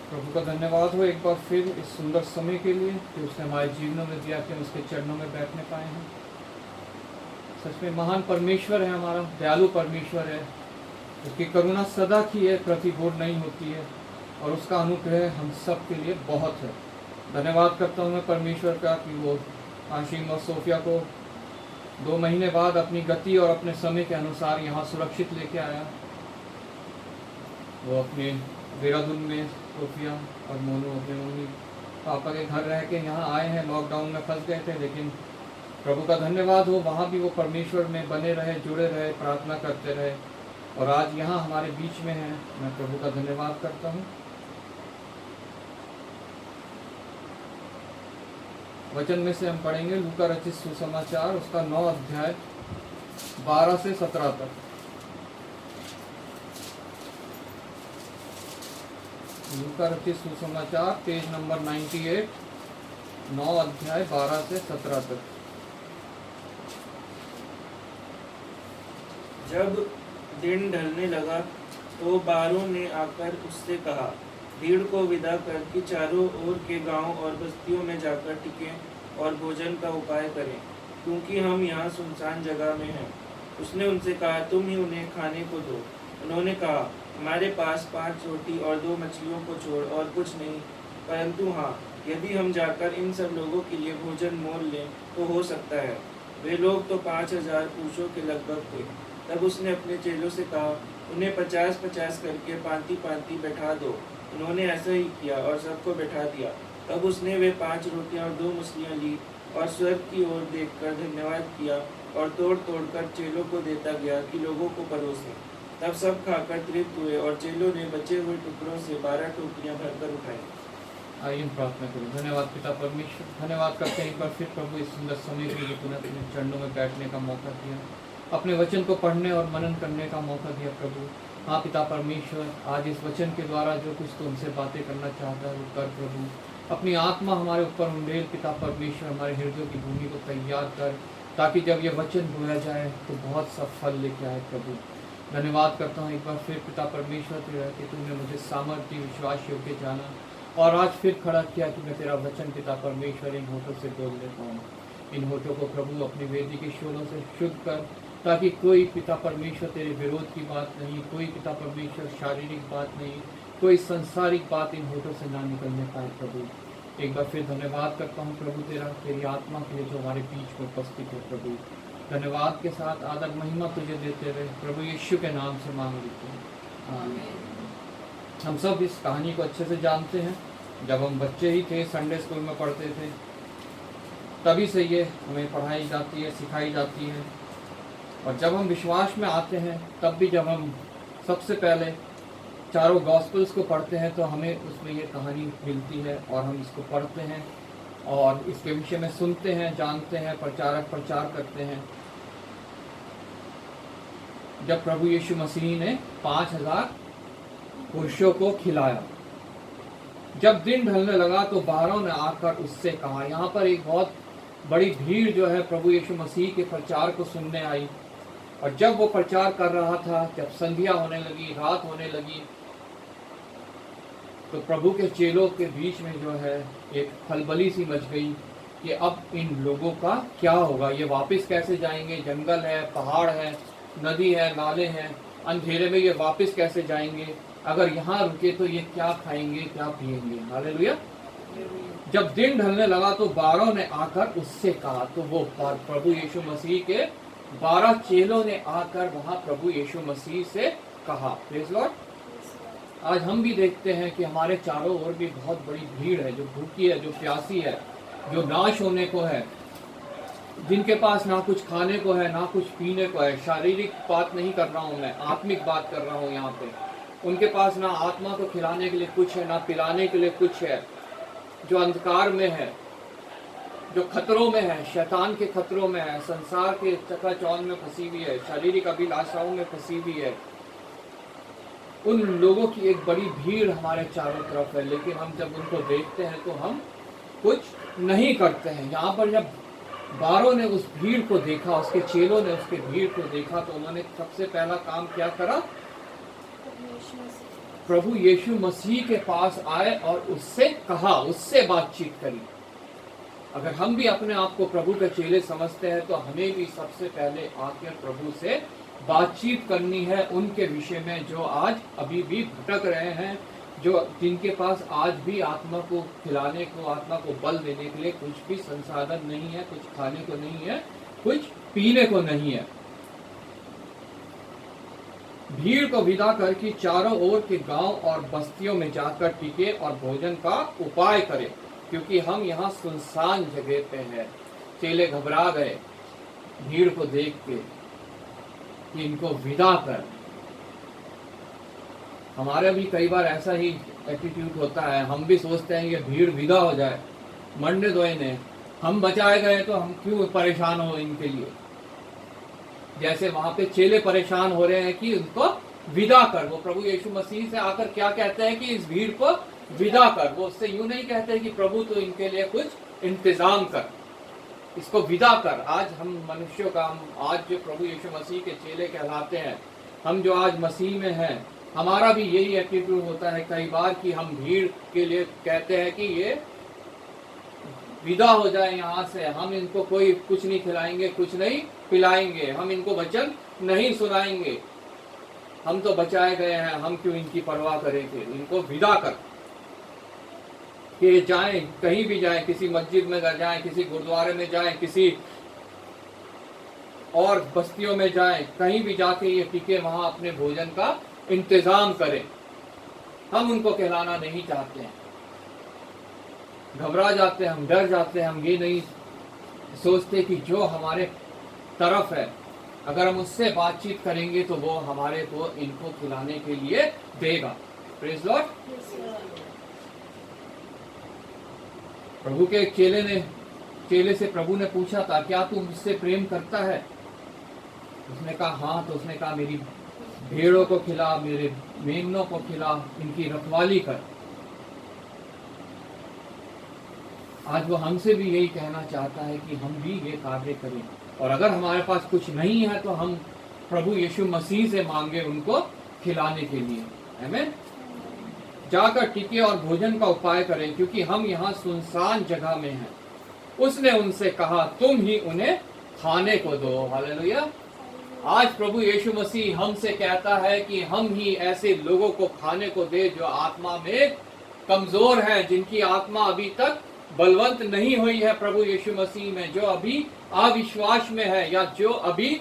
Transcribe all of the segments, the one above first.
प्रभु का धन्यवाद हो एक बार फिर इस सुंदर समय के लिए कि उसने हमारे जीवनों में दिया कि हम उसके चरणों में बैठने पाए हैं। सच में महान परमेश्वर है, हमारा दयालु परमेश्वर है। उसकी करुणा सदा की है, प्रतिबोध नहीं होती है, और उसका अनुग्रह हम सब के लिए बहुत है। धन्यवाद करता हूँ मैं परमेश्वर का कि वो आशिम और सोफिया को 2 महीने बाद अपनी गति और अपने समय के अनुसार यहाँ सुरक्षित लेके आया। वो अपने देहरादून में सोफिया और मोनू अपने मम्मी पापा के घर रह के यहाँ आए हैं। लॉकडाउन में फंस गए थे, लेकिन प्रभु का धन्यवाद हो वहाँ भी वो परमेश्वर में बने रहे, जुड़े रहे, प्रार्थना करते रहे, और आज यहाँ हमारे बीच में हैं। मैं प्रभु का धन्यवाद करता हूँ। वचन में से हम पढ़ेंगे लूका रचित सुसमाचार, उसका 9 अध्याय 12 से 17 तक। लूका रचित सुसमाचार पेज नंबर 98, 9 अध्याय 12 से 17 तक। जब दिन ढलने लगा तो बारों ने आकर उससे कहा, भीड़ को विदा कर कि चारों ओर के गांव और बस्तियों में जाकर टिकें और भोजन का उपाय करें, क्योंकि हम यहाँ सुनसान जगह में हैं। उसने उनसे कहा, तुम ही उन्हें खाने को दो। उन्होंने कहा, हमारे पास 5 रोटी और 2 मछलियों को छोड़ और कुछ नहीं, परंतु हाँ, यदि हम जाकर इन सब लोगों के लिए भोजन मोल लें तो हो सकता है। वे लोग तो 5000 पुरुषों के लगभग थे। तब उसने अपने चेलों से कहा, उन्हें 50-50 करके पांति बैठा दो। उन्होंने ऐसा ही किया और सबको बैठा दिया। तब उसने वे 5 रोटियां और 2 मछलियां ली और स्वर्ग की ओर देखकर धन्यवाद किया और तोड़ कर चेलों को देता गया कि लोगों को परोसें। तब सब खाकर तृप्त हुए और चेलों ने बचे हुए टुकड़ों से 12 टोकरियां भरकर उठाई। आइए हम प्रार्थना करें। धन्यवाद पिता परमेश्वर, धन्यवाद करते हैं एक बार फिर प्रभु इस सुंदर समय के लिए तूने अपने चरणों में बैठने का मौका दिया, अपने वचन को पढ़ने और मनन करने का मौका दिया प्रभु। हाँ पिता परमेश्वर, आज इस वचन के द्वारा जो कुछ तो उनसे बातें करना चाहता है वो कर प्रभु। अपनी आत्मा हमारे ऊपर उंडेल पिता परमेश्वर, हमारे हृदयों की भूमि को तैयार कर, ताकि जब ये वचन बोया जाए तो बहुत सा फल लेके आए प्रभु। धन्यवाद करता हूँ एक बार फिर पिता परमेश्वर तेरा कि तूने मुझे सामर्थ्य विश्वास योग्य जाना और आज फिर खड़ा किया कि मैं तेरा वचन पिता परमेश्वर इन होठों से बोल लेता हूँ। इन होठों को प्रभु अपनी वेदी के शोलों से शुद्ध कर, ताकि कोई पिता परमेश्वर तेरे विरोध की बात नहीं, कोई पिता परमेश्वर शारीरिक बात नहीं, कोई संसारिक बात इन होठों से ना निकलने पाए प्रभु। एक बार फिर धन्यवाद करता हूँ प्रभु तेरा, तेरी आत्मा के लिए जो हमारे बीच में उपस्थित है प्रभु। धन्यवाद के साथ आदर महिमा तुझे देते हुए प्रभु यीशु के नाम से मांग लेते हैं, आमीन। हम सब इस कहानी को अच्छे से जानते हैं। जब हम बच्चे ही थे, संडे स्कूल में पढ़ते थे, तभी से ये हमें पढ़ाई जाती है, सिखाई जाती है। और जब हम विश्वास में आते हैं, तब भी जब हम सबसे पहले चारों गॉस्पेल्स को पढ़ते हैं तो हमें उसमें ये कहानी मिलती है और हम इसको पढ़ते हैं और इसके विषय में सुनते हैं, जानते हैं, प्रचारक प्रचार करते हैं। जब प्रभु यीशु मसीह ने 5000 पुरुषों को खिलाया, जब दिन ढलने लगा तो बारों ने आकर उससे कहा। यहाँ पर एक बहुत बड़ी भीड़ जो है प्रभु यीशु मसीह के प्रचार को सुनने आई, और जब वो प्रचार कर रहा था, जब संध्या होने लगी, रात होने लगी, तो प्रभु के चेलों के बीच में जो है एक खलबली सी मच गई कि अब इन लोगों का क्या होगा, ये वापस कैसे जाएंगे? जंगल है, पहाड़ है, नदी है, नाले हैं, अंधेरे में ये वापस कैसे जाएंगे? अगर यहाँ रुके तो ये क्या खाएंगे, क्या पिएंगे? हालेलुया। जब दिन ढलने लगा तो बारों ने आकर उससे कहा। तो वो प्रभु यीशु मसीह के 12 चेलों ने आकर वहां प्रभु यीशु मसीह से कहा। Praise Lord. आज हम भी देखते हैं कि हमारे चारों ओर भी बहुत बड़ी भीड़ है, जो भूखी है, जो प्यासी है, जो नाश होने को है, जिनके पास ना कुछ खाने को है, ना कुछ पीने को है। शारीरिक बात नहीं कर रहा हूँ मैं, आत्मिक बात कर रहा हूँ यहाँ पे। उनके पास ना आत्मा को खिलाने के लिए कुछ है, ना पिलाने के लिए कुछ है, जो अंधकार में है, जो खतरों में है, शैतान के खतरों में है, संसार के चकाचौंध में फंसी हुई है, शारीरिक अभिलाषाओं में फंसी हुई है। उन लोगों की एक बड़ी भीड़ हमारे चारों तरफ है, लेकिन हम जब उनको देखते हैं तो हम कुछ नहीं करते हैं। यहाँ पर जब बारों ने उस भीड़ को देखा, उसके चेलों ने उसके भीड़ को देखा, तो उन्होंने सबसे पहला काम क्या करा? प्रभु यीशु मसीह के पास आए और उससे कहा, उससे बातचीत करी। अगर हम भी अपने आप को प्रभु के चेले समझते हैं तो हमें भी सबसे पहले आकर प्रभु से बातचीत करनी है उनके विषय में जो आज अभी भी भटक रहे हैं, जो जिनके पास आज भी आत्मा को खिलाने को, आत्मा को बल देने के लिए कुछ भी संसाधन नहीं है, कुछ खाने को नहीं है, कुछ पीने को नहीं है। भीड़ को विदा करके चारों ओर के गांव और बस्तियों में जाकर टिके और भोजन का उपाय करें, क्योंकि हम यहाँ सुनसान जगह पे हैं। चेले घबरा गए भीड़ को देख के कि इनको विदा कर। हमारा भी कई बार ऐसा ही एटीट्यूड होता है, हम भी सोचते हैं ये भीड़ विदा हो जाए, मरने दो इन्हें, हम बचाए गए तो हम क्यों परेशान हो इनके लिए। जैसे वहां पे चेले परेशान हो रहे हैं कि उनको विदा कर। वो प्रभु यीशु मसीह से आकर क्या कहते हैं कि इस भीड़ को विदा कर। वो उससे यूं नहीं कहते कि प्रभु तो इनके लिए कुछ इंतजाम कर, इसको विदा कर। आज हम मनुष्यों का, हम आज जो प्रभु यीशु मसीह के चेले कहलाते हैं, हम जो आज मसीह में हैं, हमारा भी यही एटीट्यूड होता है कई बार कि हम भीड़ के लिए कहते हैं कि ये विदा हो जाए यहाँ से, हम इनको कोई कुछ नहीं खिलाएंगे, कुछ नहीं पिलाएंगे, हम इनको वचन नहीं सुनाएंगे, हम तो बचाए गए हैं, हम क्यों इनकी परवाह करेंगे। इनको विदा कर कि जाएं, कहीं भी जाएं, किसी मस्जिद में जाएं, किसी गुरुद्वारे में जाएं, किसी और बस्तियों में जाएं, कहीं भी जाके ये टिके, वहां अपने भोजन का इंतजाम करें। हम उनको कहलाना नहीं चाहते हैं, घबरा जाते हैं, हम डर जाते हैं, हम ये नहीं सोचते कि जो हमारे तरफ है अगर हम उससे बातचीत करेंगे तो वो हमारे को इनको खिलाने के लिए देगा। Praise Lord. प्रभु के चेले से प्रभु ने पूछा था, क्या तू मुझसे प्रेम करता है? उसने कहा हाँ। तो उसने कहा मेरी भेड़ों को खिला, मेरे मेमनों को खिला, इनकी रखवाली कर। आज वो हमसे भी यही कहना चाहता है कि हम भी ये कार्य करें, और अगर हमारे पास कुछ नहीं है तो हम प्रभु यीशु मसीह से मांगे उनको खिलाने के लिए। आमीन। जाकर टिके और भोजन का उपाय करें, क्योंकि हम यहाँ सुनसान जगह में हैं। उसने उनसे कहा, तुम ही उन्हें खाने को दो। हालेलुया। आज प्रभु यीशु मसीह हमसे कहता है कि हम ही ऐसे लोगों को खाने को दे जो आत्मा में कमजोर हैं, जिनकी आत्मा अभी तक बलवंत नहीं हुई है प्रभु यीशु मसीह में, जो अभी अविश्वास में है या जो अभी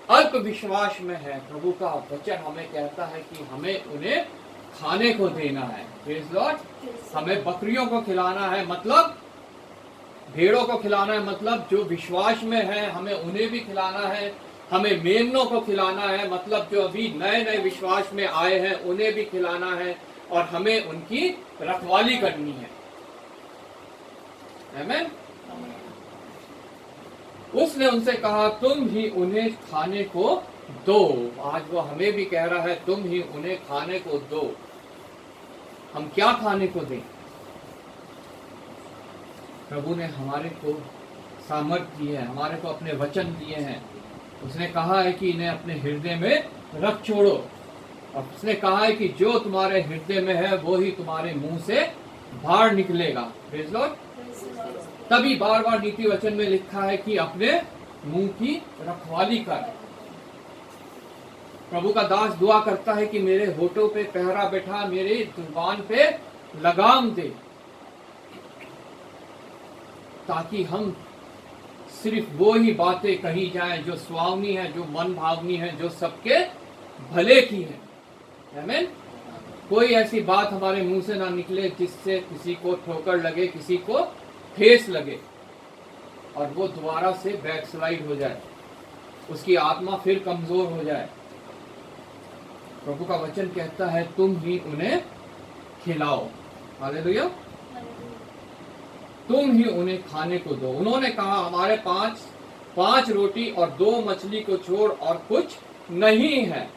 अल्प विश्वास में है। प्रभु का वचन हमें कहता है कि हमें उन्हें खाने को देना है। Praise Lord. हमें बकरियों को खिलाना है, मतलब भेड़ों को खिलाना है, मतलब जो विश्वास में है हमें उन्हें भी खिलाना है। हमें मेमनों को खिलाना है, मतलब जो अभी नए नए विश्वास में आए हैं उन्हें भी खिलाना है, और हमें उनकी रखवाली करनी है। आमीन। उसने उनसे कहा, तुम ही उन्हें खाने को दो। आज वो हमें भी कह रहा है, तुम ही उन्हें खाने को दो। हम क्या खाने को दें? प्रभु ने हमारे को सामर्थ्य दिए है, हमारे को अपने वचन दिए हैं। उसने कहा है कि इन्हें अपने हृदय में रख छोड़ो, और उसने कहा है कि जो तुम्हारे हृदय में है वो ही तुम्हारे मुंह से बाहर निकलेगा। Praise Lord. तभी बार बार नीति वचन में लिखा है कि अपने मुंह की रखवाली कर। प्रभु का दास दुआ करता है कि मेरे होठों पे पहरा बैठा, मेरे जुबान पे लगाम दे, ताकि हम सिर्फ वो ही बातें कही जाएं जो सुहावनी है, जो मन भावनी है, जो सबके भले की है। आमीन। कोई ऐसी बात हमारे मुंह से ना निकले जिससे किसी को ठोकर लगे, किसी को ठेस लगे, और वो दोबारा से बैकस्लाइड हो जाए, उसकी आत्मा फिर कमजोर हो जाए। प्रभु का वचन कहता है, तुम ही उन्हें खिलाओ। हालेलुया। तुम ही उन्हें खाने को दो। उन्होंने कहा, हमारे पांच रोटी और 2 मछली को छोड़ और कुछ नहीं है।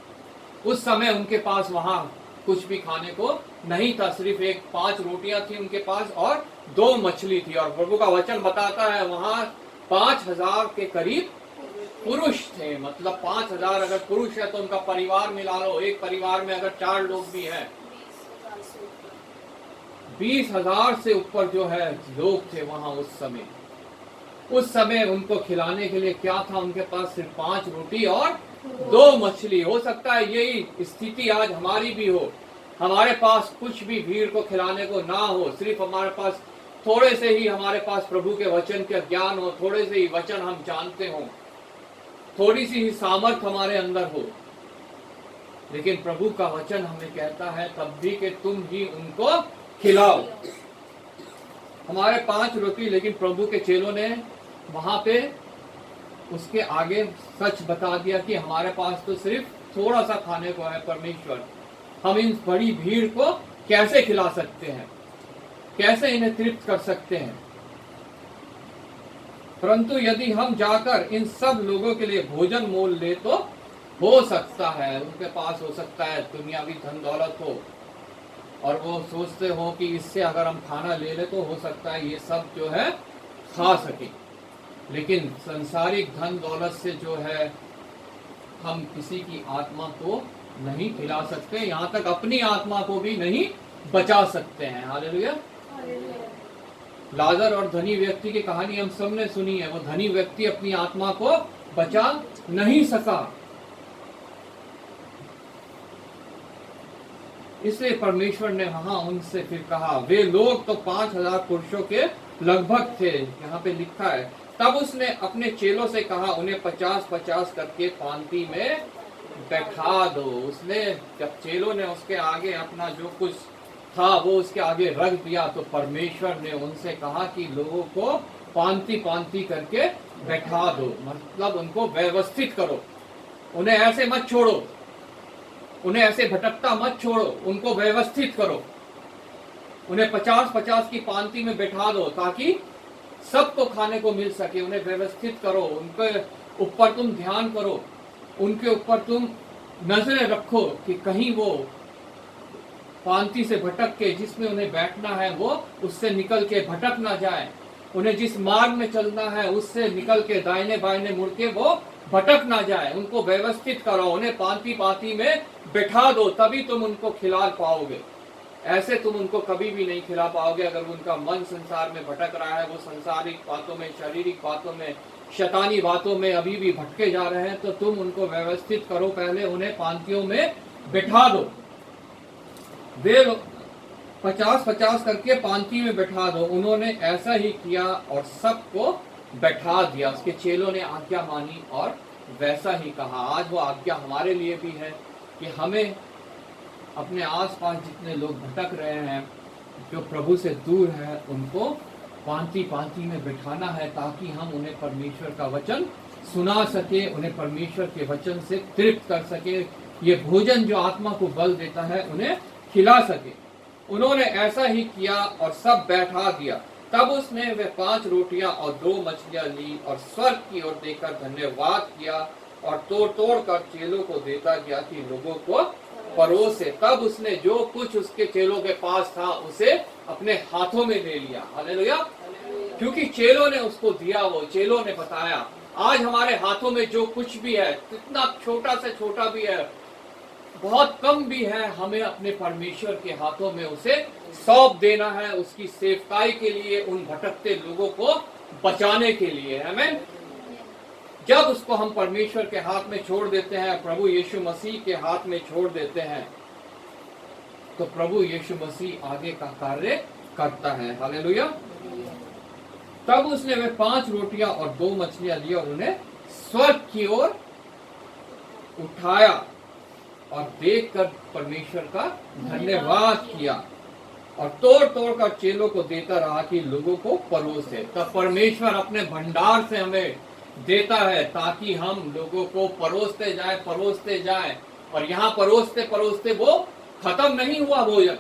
उस समय उनके पास वहां कुछ भी खाने को नहीं था, सिर्फ 5 रोटियां थी उनके पास और 2 मछली थी। और प्रभु का वचन बताता है वहां 5000 के करीब पुरुष थे। मतलब 5000 अगर पुरुष है तो उनका परिवार मिला लो, एक परिवार में अगर 4 लोग भी हैं 20,000 से ऊपर जो है लोग थे वहां उस समय उनको खिलाने के लिए क्या था? उनके पास सिर्फ 5 रोटी और 2 मछली। हो सकता है यही स्थिति आज हमारी भी हो, हमारे पास कुछ भी भीड़ को खिलाने को ना हो, सिर्फ हमारे पास थोड़े से ही हमारे पास प्रभु के वचन का ज्ञान हो, थोड़े से ही वचन हम जानते हो, थोड़ी सी ही सामर्थ हमारे अंदर हो, लेकिन प्रभु का वचन हमें कहता है तब भी कि तुम ही उनको खिलाओ। हमारे 5 रोटी, लेकिन प्रभु के चेलों ने वहां पे उसके आगे सच बता दिया कि हमारे पास तो सिर्फ थोड़ा सा खाने को है परमेश्वर, हम इन बड़ी भीड़ को कैसे खिला सकते हैं, कैसे इन्हें तृप्त कर सकते हैं। परंतु यदि हम जाकर इन सब लोगों के लिए भोजन मोल ले तो हो सकता है उनके पास हो सकता है दुनियावी धन दौलत हो और वो सोचते हो कि इससे अगर हम खाना ले ले तो हो सकता है ये सब जो है खा सके, लेकिन संसारिक धन दौलत से जो है हम किसी की आत्मा को नहीं खिला सकते, यहाँ तक अपनी आत्मा को भी नहीं बचा सकते हैं। हालेलुया। लाजर और धनी व्यक्ति की कहानी हम सबने सुनी है। वो धनी व्यक्ति अपनी आत्मा को बचा नहीं सका, इसलिए परमेश्वर ने वहां उनसे फिर कहा, वे लोग तो 5,000 पुरुषों के लगभग थे, यहाँ पे लिखा है। तब उसने अपने चेलों से कहा, उन्हें 50-50 करके पांति में बैठा दो। उसने जब चेलों ने उसके आगे अपना जो कुछ था वो उसके आगे रख दिया, तो परमेश्वर ने उनसे कहा कि लोगों को पांति पांति करके बैठा दो, मतलब उनको व्यवस्थित करो, उन्हें ऐसे मत छोड़ो, उन्हें ऐसे भटकता मत छोड़ो, उनको व्यवस्थित करो, उन्हें 50-50 की पांति में बैठा दो ताकि सबको खाने को मिल सके। उन्हें व्यवस्थित करो, उनके ऊपर तुम ध्यान करो, उनके ऊपर तुम नजरें रखो कि कहीं वो पांति से भटक के जिसमें उन्हें बैठना है वो उससे निकल के भटक ना जाए, उन्हें जिस मार्ग में चलना है उससे निकल के दाहिने बाइने मुड़ के वो भटक ना जाए। उनको व्यवस्थित करो, उन्हें पांति पांति में बैठा दो, तभी तुम उनको खिला पाओगे। ऐसे तुम उनको कभी भी नहीं खिला पाओगे अगर उनका मन संसार में भटक रहा है, वो संसारिक बातों में, शारीरिक बातों में, शैतानी बातों में अभी भी भटके जा रहे हैं, तो तुम उनको व्यवस्थित करो, पहले उन्हें पांतियों में बैठा दो। वे 50-50 करके पांति में बैठा दो। उन्होंने ऐसा ही किया और सबको बैठा दिया। उसके चेलों ने आज्ञा मानी और वैसा ही कहा। आज वो आज्ञा हमारे लिए भी है कि हमें अपने आसपास जितने लोग भटक रहे हैं, जो प्रभु से दूर है, उनको पांति पांति में बैठाना है ताकि हम उन्हें परमेश्वर का वचन सुना सके, उन्हें परमेश्वर के वचन से तृप्त कर सके, ये भोजन जो आत्मा को बल देता है उन्हें खिला सके। उन्होंने ऐसा ही किया और सब बैठा दिया। तब उसने वे 5 रोटियां और 2 मछलियां ली और स्वर्ग की ओर देखकर धन्यवाद किया और तोड़ तोड़ कर चेलों को देता गया कि लोगों को परोसे। तब उसने जो कुछ उसके चेलों के पास था उसे अपने हाथों में ले लिया। हालेलुया। क्योंकि चेलों ने उसको दिया, वो चेलों ने बताया। आज हमारे हाथों में जो कुछ भी है, कितना छोटा से छोटा भी है, बहुत कम भी है, हमें अपने परमेश्वर के हाथों में उसे सौंप देना है, उसकी सेवकाई के लिए, उन भटकते लोगों को बचाने के लिए। आमीन। जब उसको हम परमेश्वर के हाथ में छोड़ देते हैं, प्रभु यीशु मसीह के हाथ में छोड़ देते हैं, तो प्रभु यीशु मसीह आगे का कार्य करता है। हालेलुया। तब उसने वे 5 रोटियां और 2 मछलियां ली और उन्हें स्वर्ग की ओर उठाया और देखकर परमेश्वर का धन्यवाद किया और तोड़ तोड़ कर चेलों को देता रहा कि लोगों को परोसे। तब परमेश्वर अपने भंडार से हमें देता है ताकि हम लोगों को परोसते जाएं। और यहाँ परोसते परोसते वो खत्म नहीं हुआ भोजन।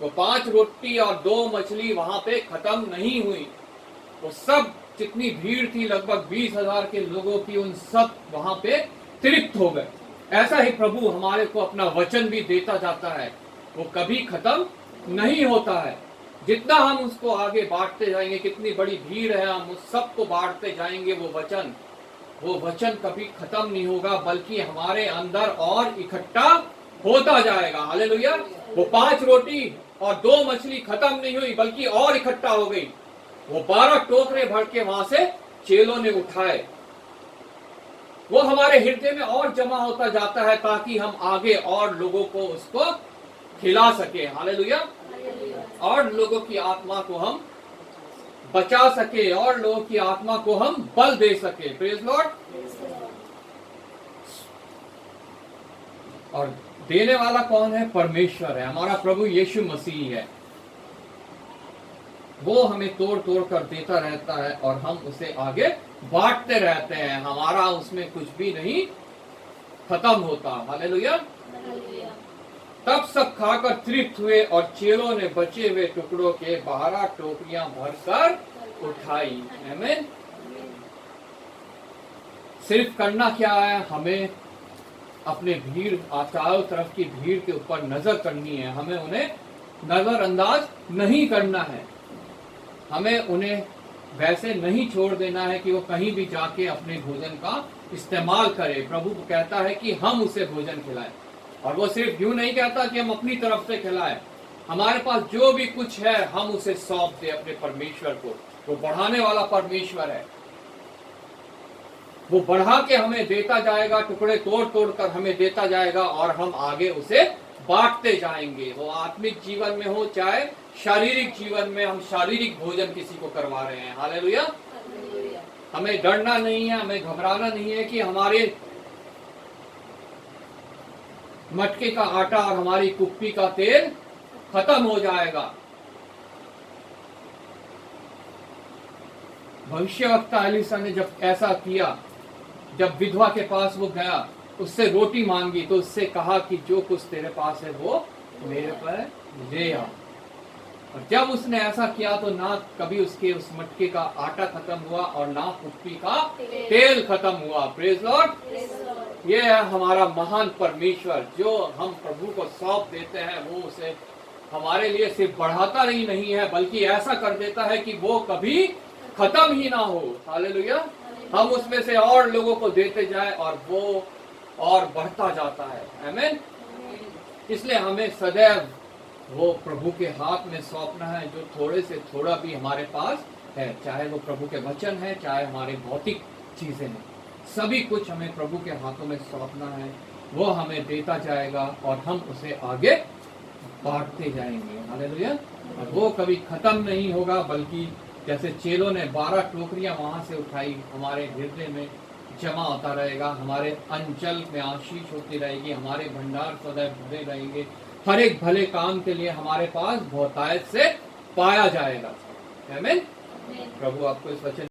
वो 5 रोटी और 2 मछली वहां पे खत्म नहीं हुई। वो सब जितनी भीड़ थी, लगभग 20,000 के लोगों की, उन सब वहां पे तृप्त हो गए। ऐसा ही प्रभु हमारे को अपना वचन भी देता जाता है, वो कभी खत्म नहीं होता है। जितना हम उसको आगे बांटते जाएंगे, कितनी बड़ी भीड़ है, हम उस सबको बांटते जाएंगे, वो वचन कभी खत्म नहीं होगा, बल्कि हमारे अंदर और इकट्ठा होता जाएगा। हालेलुया। वो 5 रोटी और 2 मछली खत्म नहीं हुई, बल्कि और इकट्ठा हो गई। वो 12 टोकरे भर के वहां से चेलों ने उठाए। वो हमारे हृदय में और जमा होता जाता है, ताकि हम आगे और लोगों को उसको खिला सके। हालेलुया। और लोगों की आत्मा को हम बचा सके, और लोगों की आत्मा को हम बल दे सके। Praise Lord. और देने वाला कौन है? परमेश्वर है, हमारा प्रभु यीशु मसीह है। वो हमें तोड़ तोड़ कर देता रहता है और हम उसे आगे बांटते रहते हैं। हमारा उसमें कुछ भी नहीं खत्म होता। हालेलुया। तब सब खाकर तृप्त हुए और चेलों ने बचे हुए टुकड़ों के 12 टोकरियां भरकर उठाई। आमीन। सिर्फ करना क्या है? हमें अपने भीड़, चारों तरफ की भीड़ के ऊपर नजर करनी है। हमें उन्हें नजरअंदाज नहीं करना है। हमें उन्हें वैसे नहीं छोड़ देना है कि वो कहीं भी जाके अपने भोजन का इस्तेमाल करे। प्रभु कहता है कि हम उसे भोजन खिलाएं, और वो सिर्फ यूं नहीं कहता कि हम अपनी तरफ से खिलाएं। हमारे पास जो भी कुछ है हम उसे सौंप दे अपने परमेश्वर को। वो बढ़ाने वाला परमेश्वर है। वो बढ़ा के हमें देता जाएगा, टुकड़े तोड़ तोड़ कर हमें देता जाएगा, और हम आगे उसे बांटते जाएंगे। वो आत्मिक जीवन में हो चाहे शारीरिक जीवन में, हम शारीरिक भोजन किसी को करवा रहे हैं। हालेलुया। हमें डरना नहीं है, हमें घबराना नहीं है कि हमारे मटके का आटा और हमारी कुप्पी का तेल खत्म हो जाएगा। भविष्यवक्ता एलीशा ने जब ऐसा किया, जब विधवा के पास वो गया, उससे रोटी मांगी, तो उससे कहा कि जो कुछ तेरे पास है वो मेरे पर ले आ। और जब उसने ऐसा किया तो ना कभी उसके उस मटके का आटा खत्म हुआ और ना कुप्पी का तेल खत्म हुआ। Praise Lord. ये है हमारा महान परमेश्वर, जो हम प्रभु को सौंप देते हैं। वो उसे हमारे लिए सिर्फ बढ़ाता ही नहीं है, बल्कि ऐसा कर देता है कि वो कभी खत्म ही ना हो। हालेलुया। हम उसमें से और लोगों को देते जाए और वो और बढ़ता जाता है। आमीन। इसलिए हमें सदैव वो प्रभु के हाथ में सौंपना है, जो थोड़े से थोड़ा भी हमारे पास है, चाहे वो प्रभु के वचन है, चाहे हमारे भौतिक चीजें हैं, सभी कुछ हमें प्रभु के हाथों में सौंपना है। वो हमें देता जाएगा और हम उसे आगे बांटते जाएंगे। हालेलुया। और वो कभी खत्म नहीं होगा, बल्कि जैसे चेलों ने 12 टोकरियां वहां से उठाई, हमारे हृदय में जमा होता रहेगा, हमारे अंचल में आशीष होती रहेगी, हमारे भंडार सदैव भरे रहेंगे। हर एक भले काम के लिए हमारे पास बहुतायत से पाया जाएगा। आमीन। प्रभु आपको इस वचन